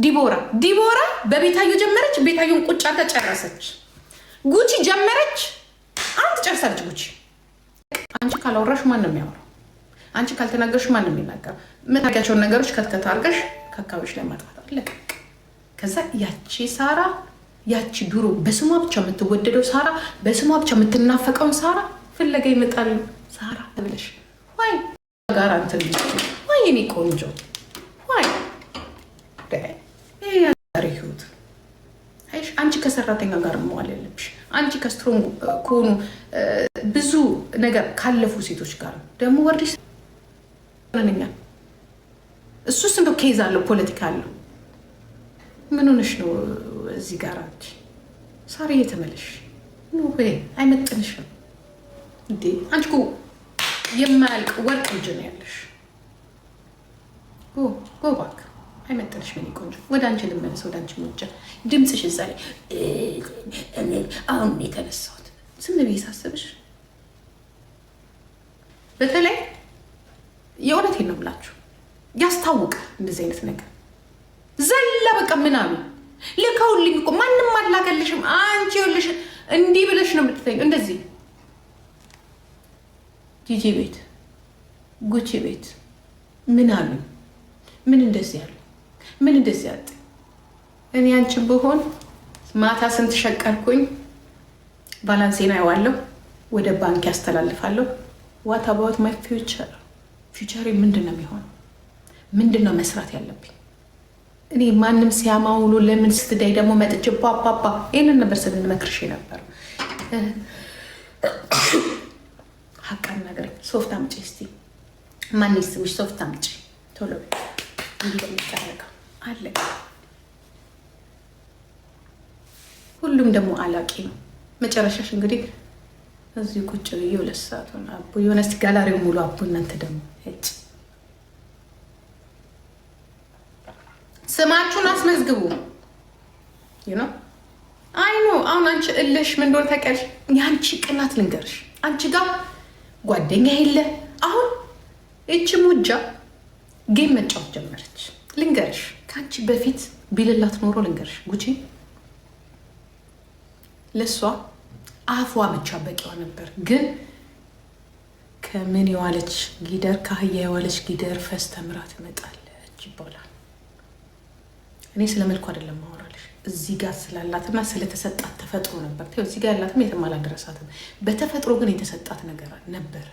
ዲቦራ በቤታዮ ጀመረች። ቤታዮን ቁጭ አድርጋ ጨረሰች። ጉቺ ጀመረች። አንተ ጨርሳለች ጉቺ። አንቺ ካላወራሽ ማን ነው የሚያወራው? አንቺ ካልተናገርሽ ማን ነው የሚናገር? የምታውቂያቸውን ነገሮች ከትከት አድርገሽ ከአካባቢሽ ላይ ማጥፋት አለ። ከዛ ያቺ ሳራ ያቺ ድሮ በስሟ ብቻ የምትወደደው ሳራ በስሟ ብቻ የምትናፈቀውን ሳራ ፍለጋ ይመጣል። ሳራ ተብለሽ ዋይ ጋር አንተ ዋይ እኔ ቆንጆ ዋይ ህይወት አይሽ አንቺ ከሰራተኛ ጋር መዋል ያለብሽ አንቺ ከስትሮንግ ከሆኑ ብዙ ነገር ካለፉ ሴቶች ጋር ደግሞ ወርዲስ ነኛ እሱስ እንደው ኬዝ አለው ፖለቲካ አለው። ምን ሆነሽ ነው እዚህ ጋር አንቺ ሳሪ የተመለሽ ነው ወይ አይመጥንሽም እንዴ? አንቺ እኮ የማያልቅ ወርቅ ልጅ ነው ያለሽ። ባክ አይመጥንሽ ምን ቆንጆ። ወደ አንቺ ልመለስ ወደ አንቺ ሙጫ ድምፅሽ እዛ ላይ አሁን የተነሳሁት ዝም ብዬ ሳስብሽ በተለይ የእውነቴን ነው የምላችሁ ያስታውቃል እንደዚህ አይነት ነገር ዘላ በቃ ምናምን ልከውልኝ እኮ ማንም አላገልሽም። አንቺ ይኸውልሽ እንዲህ ብለሽ ነው የምትተኛው እንደዚህ ጂጂ ቤት ጉቺ ቤት ምን አሉ ምን እንደዚህ ያሉ ምን እንደዚህ ያጥ እኔ አንቺን ብሆን ማታ ስንት ሸቀርኩኝ ባላንሴን አይዋለሁ ወደ ባንክ ያስተላልፋለሁ። ዋት አባውት ማይ ፊውቸር ፊውቸሬ ምንድን ነው የሚሆነው? ምንድን ነው መስራት ያለብኝ? እኔ ማንም ሲያማውሉ ለምን ስትዳይ ደግሞ መጥቼ ባባባ ይሄንን ነበር ስንመክርሽ ነበር። ሀቃን ነገር ሶፍት አምጪ እስቲ ማን ይስምሽ? ሶፍት አምጪ ቶሎ እንደሚቀረቀ አለ። ሁሉም ደግሞ አላቂ ነው። መጨረሻሽ እንግዲህ እዚህ ቁጭ ብዬ ሁለት ሰዓት ሆነ አቡ የሆነ እስቲ ጋላሪው ሙሉ አቡ እናንተ ደግሞ እጭ ስማችሁን አስመዝግቡ። you know አይ ኖ አሁን አንቺ እልሽ ምን እንደሆነ ታውቂያለሽ። ያንቺ ቅናት ልንገርሽ አንቺ ጋር ጓደኛ የለ። አሁን እቺ ሙጃ ጌም መጫወት ጀመረች። ልንገርሽ ካንቺ በፊት ቢልላት ኖሮ ልንገርሽ ጉቺ ለሷ አፏ ብቻ በቂዋ ነበር። ግን ከምን የዋለች ጊደር ካህያ የዋለች ጊደር ፈስ ተምራ ትመጣለች ይባላል። እኔ ስለመልኩ አይደለም ማወራልሽ እዚህ ጋር ስላላትና ስለተሰጣት ተፈጥሮ ነበር። ተው እዚህ ጋር ያላትም የተማላ ድረሳትም በተፈጥሮ ግን የተሰጣት ነገር ነበር።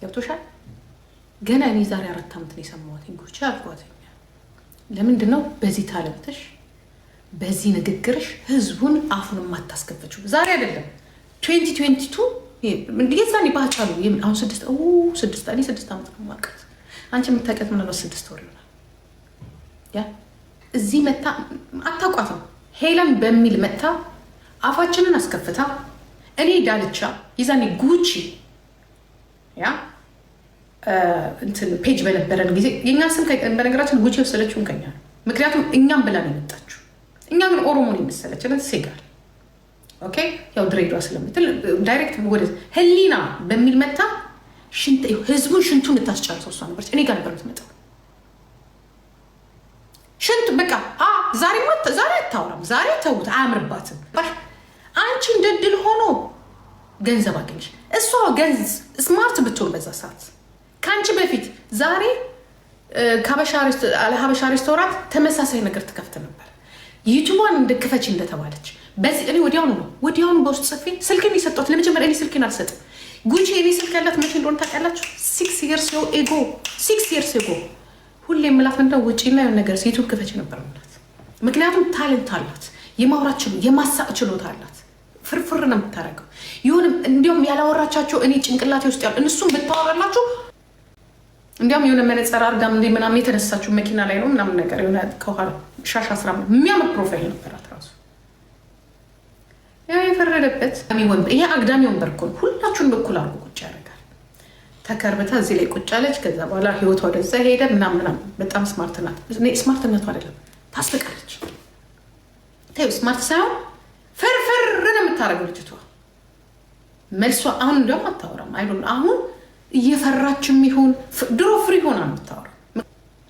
ገብቶሻል? ገና እኔ ዛሬ 4 ዓመት ነው የሰማሁት ጉቺ አልኳት። ለምንድን ነው በዚህ ታለምተሽ በዚህ ንግግርሽ ህዝቡን አፉን ማታስከፈችው? ዛሬ አይደለም 2022 የዛኔ ባጫሉ አሁን 6 ዓመት ነው ማቀት። አንቺ የምታውቂያት ምን ነው 6 ወር ይሆናል። ያ እዚህ መታ አታውቋትም። ሄለን በሚል መታ አፋችንን አስከፍታ እኔ ዳልቻ የዛኔ ጉቺ ያ እንትን ፔጅ በነበረን ጊዜ የኛ ስም በነገራችን ጉቺ ወሰለችውን ከኛ ነው። ምክንያቱም እኛም ብላ ነው የመጣችው። እኛ ግን ኦሮሞን የመሰለችን ሴጋል ኦኬ ያው ድሬዳዋ ስለምትል ዳይሬክት ወደ ህሊና በሚል መታ ህዝቡን ሽንቱን ልታስጨርሰው እሷ ነበረች። እኔ ጋር ነበር የምትመጣው ሽንቱ በቃ ዛሬ አታወራም። ዛሬ ተውት አያምርባትም። አንቺ እንደድል ሆኖ ገንዘብ አገኘሽ። እሷ ገንዘብ ስማርት ብትሆን በዛ ሰዓት ከአንቺ በፊት ዛሬ ከሀበሻ ሬስቶራንት ተመሳሳይ ነገር ትከፍት ነበር። ዩቱቧን እንደክፈች እንደተባለች በዚህ እኔ ወዲያውኑ በውስጥ ጽፌ ስልክን የሰጠሁት ለመጀመሪያ እኔ ስልክን አልሰጥም። ጉቺ እኔ ስልክ ያላት መቼ እንደሆነ ታውቃላችሁ? 6 years ago ሁሌ የምላት ምንድነው ውጪና የሆነ ነገር ዩቱብ ክፈች ነበር ማለት። ምክንያቱም ታለንት አላት፣ የማውራት የማሳቅ ችሎታ አላት። ፍርፍር ነው የምታደርገው። ይሁንም እንዲያውም ያላወራቻቸው እኔ ጭንቅላቴ ውስጥ ያሉ እነሱም ብታወራላችሁ እንዲያውም የሆነ መነጽር አርጋም እንደ ምናምን የተነሳችው መኪና ላይ ነው ምናምን ነገር የሆነ ከኋላ ሻሻ ስራ የሚያምር ፕሮፋይል ነበራት ራሱ። ያ የፈረደበት ይሄ አግዳሚ ወንበር እኮ ነው። ሁላችሁን በኩል አድርጎ ቁጭ ያደርጋል። ተከርብታ እዚህ ላይ ቁጭ አለች። ከዛ በኋላ ህይወቷ ወደዛ ሄደ ምናምን። በጣም ስማርት ናት። ስማርትነቱ አይደለም ታስፈቃለች። ተይው ስማርት ሳይሆን ፍርፍር ነው የምታደርገው ልጅቷ። መልሷ አሁን እንዲያውም አታወራም። አይዶን አሁን እየፈራችም ይሁን ድሮ ፍሪ ሆና የምታወራው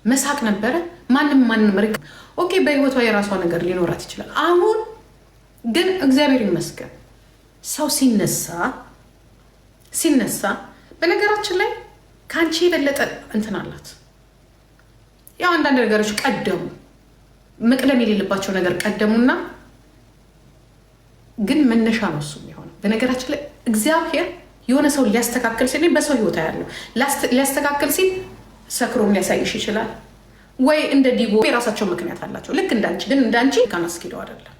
መሳቅ ነበረ። ማንም ርቅ ኦኬ፣ በህይወቷ የራሷ ነገር ሊኖራት ይችላል። አሁን ግን እግዚአብሔር ይመስገን ሰው ሲነሳ በነገራችን ላይ ከአንቺ የበለጠ እንትን አላት። ያው አንዳንድ ነገሮች ቀደሙ፣ መቅደም የሌለባቸው ነገር ቀደሙና ግን መነሻ ነው እሱ የሚሆነው። በነገራችን ላይ እግዚአብሔር የሆነ ሰው ሊያስተካክል ሲል በሰው ህይወት ያለው ሊያስተካክል ሲል ሰክሮም ሊያሳይሽ ይችላል ወይ እንደ ዲቦ የራሳቸው ምክንያት አላቸው። ልክ እንዳንቺ ግን እንዳንቺ ካናስኪደው አይደለም።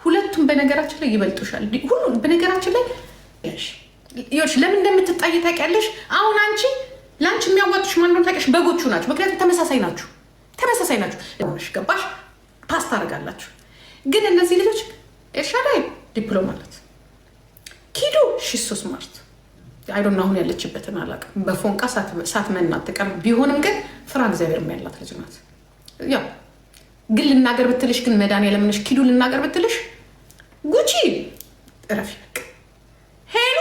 ሁለቱም በነገራችን ላይ ይበልጡሻል። ሁሉም በነገራችን ላይ ይኸውልሽ ለምን እንደምትጣይ ታውቂያለሽ። አሁን አንቺ ለአንቺ የሚያዋጡሽ ማን ነው ታውቂያለሽ? በጎቹ ናቸው። ምክንያቱም ተመሳሳይ ናችሁ። ገባሽ? ፓስታ አድርጋላችሁ። ግን እነዚህ ልጆች ኤርሻዳይ ዲፕሎማ አላት፣ ኪዱ ሺሶ ስማርት አይዶን አሁን ያለችበትን አላውቅም። በፎንቃ ሳትመናት ትቀር ቢሆንም ግን ፍራ እግዚአብሔር ያላት ልጅ ናት። ያው ግን ልናገር ብትልሽ ግን መድኃኒዓለም ነሽ። ኪዱ ልናገር ብትልሽ ጉቺ እረፊ በቃ። ሄሉ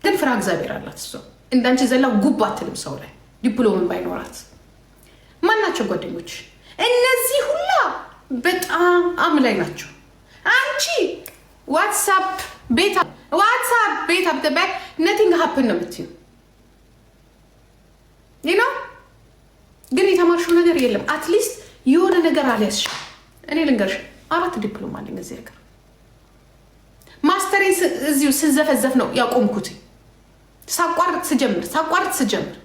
ግን ፍራ እግዚአብሔር አላት። እሷ እንዳንቺ ዘላ ጉብ አትልም ሰው ላይ ዲፕሎምን ባይኖራት። ማናቸው ጓደኞች እነዚህ ሁላ በጣም ላይ ናቸው። አንቺ ዋትሳፕ ቤታ ብትባይ ነቲንግ ሀፕን ነው የምትይው። ይህ ነው ግን የተማርሽው ነገር የለም። አትሊስት የሆነ ነገር አልያዝሽ። እኔ ልንገርሽ 4 ዲፕሎማ አለኝ እዚህ ሀገር። ማስተሬን እዚሁ ስዘፈዘፍ ነው ያቆምኩት። ሳቋርጥ ስጀምር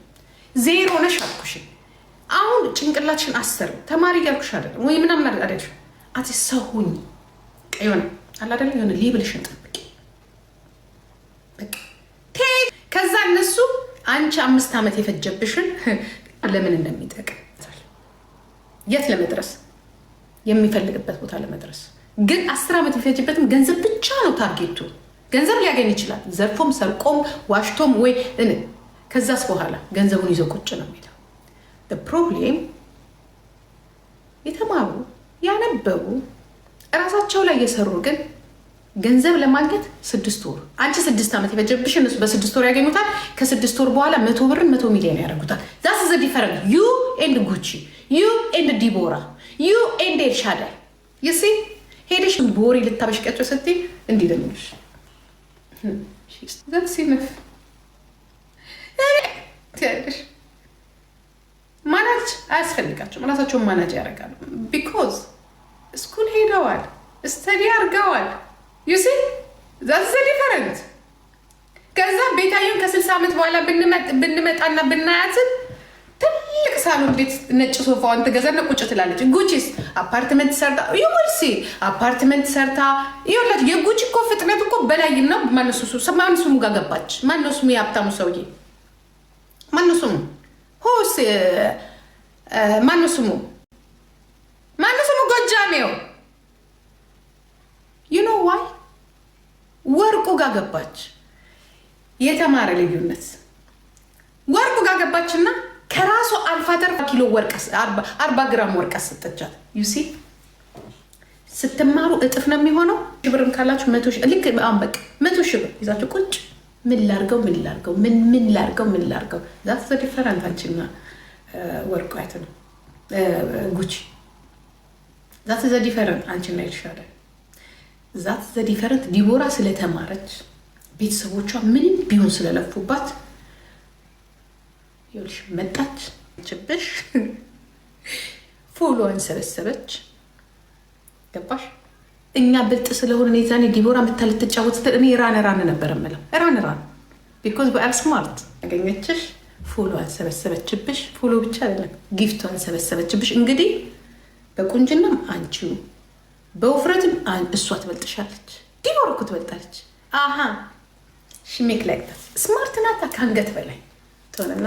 0 ነሽ አልኩሽ። አሁን ጭንቅላትሽን አሰር ተማሪ እያልኩሽ አይደለም ወይ ምናምን አይደል። አትሊስት ሰው ሁኚ። የሆነ አላደለ የሆነ ሌብልሽን ጠብቂ። ከዛ እነሱ አንቺ 5 ዓመት የፈጀብሽን ለምን እንደሚጠቅም የት ለመድረስ የሚፈልግበት ቦታ ለመድረስ ግን 10 ዓመት የፈጀበትም ገንዘብ ብቻ ነው ታርጌቱ። ገንዘብ ሊያገኝ ይችላል፣ ዘርፎም ሰርቆም ዋሽቶም ወይ ከዛስ በኋላ ገንዘቡን ይዞ ቁጭ ነው የሚለው። ፕሮብሌም የተማሩ ያነበቡ እራሳቸው ላይ የሰሩ ግን ገንዘብ ለማግኘት 6 ወር አንቺ 6 ዓመት የፈጀብሽ እነሱ በ6 ወር ያገኙታል። ከ6 ወር በኋላ 100 ብርን 100 ሚሊዮን ያደርጉታል። ዛስ ዘ ዲፈረንት ዩ ኤንድ ጉቺ ዩ ኤንድ ዲቦራ ዩ ኤንድ ኤልሻዳይ ይሲ ሄደሽ ቦሪ ልታበሽቀቸው ስትይ እንዲህ ደምሽ ዘሲነፍ ማናጅ አያስፈልጋቸውም። ራሳቸውን ማናጅ ያደርጋሉ። ቢኮዝ ስኩል ሄደዋል፣ ስተዲ አድርገዋል። ዩሲ ዛትስ ዲፈረንት። ከዛ ቤታየን ከ60 ዓመት በኋላ ብንመጣና ብናያትን ትልቅ ሳሎን ቤት ነጭ ሶፋዋን ትገዛና ቁጭ ትላለች። ጉቺስ አፓርትመንት ሰርታ ይወልሲ አፓርትመንት ሰርታ ይወላች። የጉቺ እኮ ፍጥነት እኮ በላይም ነው። ማን ስሙ ጋር ገባች? ማነው ስሙ? የሀብታሙ ሰውዬ ማነው ስሙ? ሆስ ማነው ስሙ? ጎጃሜው ዩ ኖ ዋይ ወርቁ ጋር ገባች። የተማረ ልዩነት ወርቁ ጋር ገባችና ከራሱ አልፋ ተርፋ ኪሎ ወርቅ 40 ግራም ወርቅ ሰጠቻት። ዩሲ ስትማሩ እጥፍ ነው የሚሆነው። ብርም ካላችሁ 100 ሺህ ልክ አሁን በቃ 100 ሺህ ብር ይዛችሁ ቁጭ ምን ላርገው ዛት ዘ ዲፈረንት። አንቺና ወርቁ አይተ ነው ጉቺ ዛት ዘ ዲፈረንት። አንቺና ኤልሻዳይ ዛት ዘ ዲፈረንት። ዲቦራ ስለተማረች ቤተሰቦቿ ምንም ቢሆን ስለለፉባት ይኸውልሽ መጣች ችብሽ ፎሎዋን ሰበሰበች። ገባሽ? እኛ ብልጥ ስለሆነ ዛኔ ዲቦራ መታለት ተጫወት ስትል እኔ ራን ነበር የምለው ራን ቢኮዝ በአል ስማርት አገኘችሽ። ፎሎዋን ሰበሰበችብሽ። ፎሎ ብቻ አይደለም ጊፍቷን ሰበሰበችብሽ። እንግዲህ በቁንጅናም አንቺው በውፍረትም እሷ ትበልጥሻለች። ዲቦራ እኮ ትበልጣለች። አሃ ሽሜክ ላይ ስማርት ናታ። ከአንገት በላይ ትሆነና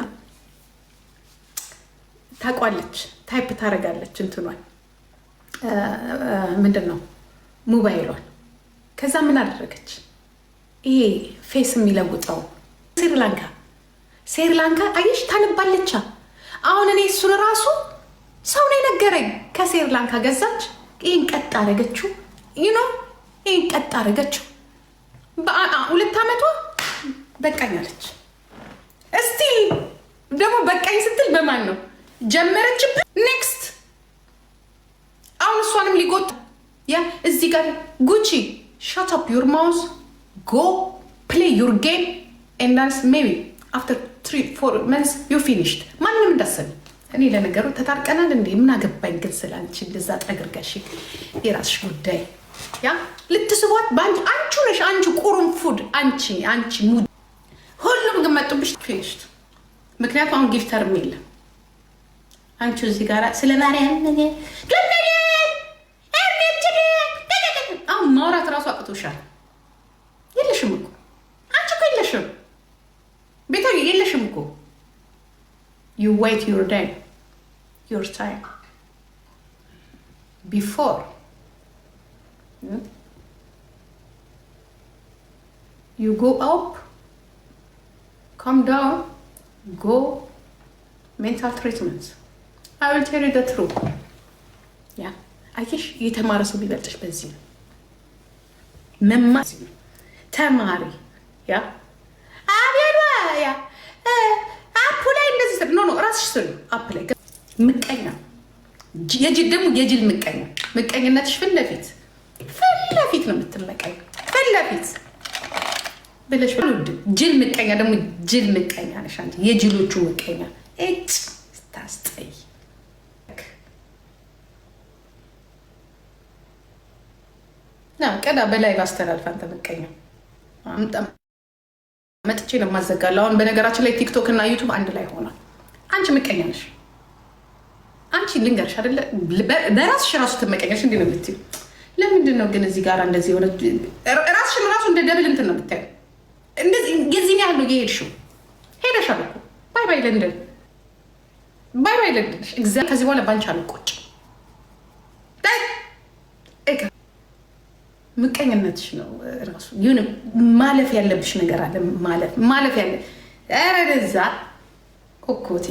ታቋለች። ታይፕ ታደርጋለች እንትኗል ምንድን ነው ሞባይሏን። ከዛ ምን አደረገች? ይሄ ፌስ የሚለውጠው ስሪላንካ አየሽ ታነባለቻ። አሁን እኔ እሱን ራሱ ሰው ነው የነገረኝ። ከስሪላንካ ገዛች። ይህን ቀጥ አደረገችው። ይህን ቀጥ አደረገችው። በ2 ዓመቷ በቃኝ አለች። እስቲ ደግሞ በቃኝ ስትል በማን ነው ጀመረችብህ። ኔክስት አሁን እሷንም ሊጎት ያ እዚህ ጋር ጉቺ ሻት አፕ ዩር ማውዝ ጎ ፕሌይ ዩር ጌም ኤንድ ዳንስ ሜቢ አፍተር 3-4 መንስ ዩ ፊኒሽድ። ማንም እንዳሰብ እኔ ለነገሩ ተታርቀናል እንዴ ምን አገባኝ ግን ስላንቺ እንደዛ ጠግርጋሽ የራስሽ ጉዳይ። ያ ልትስቧት በአንቺ አንቺ ነሽ አንቺ ቁርንፉድ አንቺ ሙድ ሁሉም ግን መጡብሽ ፊኒሽድ። ምክንያቱም አሁን ጊፍተርም የለም። አንቺ እዚህ ጋር ስለ ማርያም አሁን ማውራት እራሱ አቅቶሻል። የለሽም እኮ አንቺ እኮ የለሽም ቤታዬ የለሽም እኮ you wait your day your time before you go up come down go mental treatments. I will tell you the truth. Yeah አየሽ የተማረ ሰው ቢበልጥሽ በዚህ ነው መማር ተማሪ ያ አቤሏ ያ አፕ ላይ እንደዚህ ስር ኖ ራስሽ ስር አፕ ላይ ምቀኛ የጅል ደግሞ የጅል ምቀኝነትሽ ፊት ለፊት ነው የምትመቀኝ ፊት ለፊት ብለሽ ጅል ምቀኛ ደግሞ ጅል ምቀኛ ነሽ አንቺ የጅሎቹ ምቀኛ እጭ ታስጠይ ቀዳ በላይ ባስተላልፍ አንተ ምቀኛ መጥቼ ነው የማዘጋለው። አሁን በነገራችን ላይ ቲክቶክ እና ዩቱብ አንድ ላይ ሆኗል። አንቺ ምቀኛ ነሽ። አንቺ ልንገርሽ አይደለ በራስሽ ራሱ ትመቀኛሽ እንዴ ነው የምትይው? ለምንድን ነው ግን እዚህ ጋር እንደዚህ ሆነ? ራስሽን ራሱ እንደ ደብል እንትን ነው የምታየው። እንደዚህ የዚህ ነው ያለው የሄድሽው ሄደሻል እኮ ባይ ባይ ለንደን እግዚአብሔር ከዚህ በኋላ ባንቺ አልቆጭ ምቀኝነትሽ ነው ራሱ ይሁን ማለፍ ያለብሽ ነገር አለ ማለፍ ያለ ኧረ ደዛ ኮኮቴ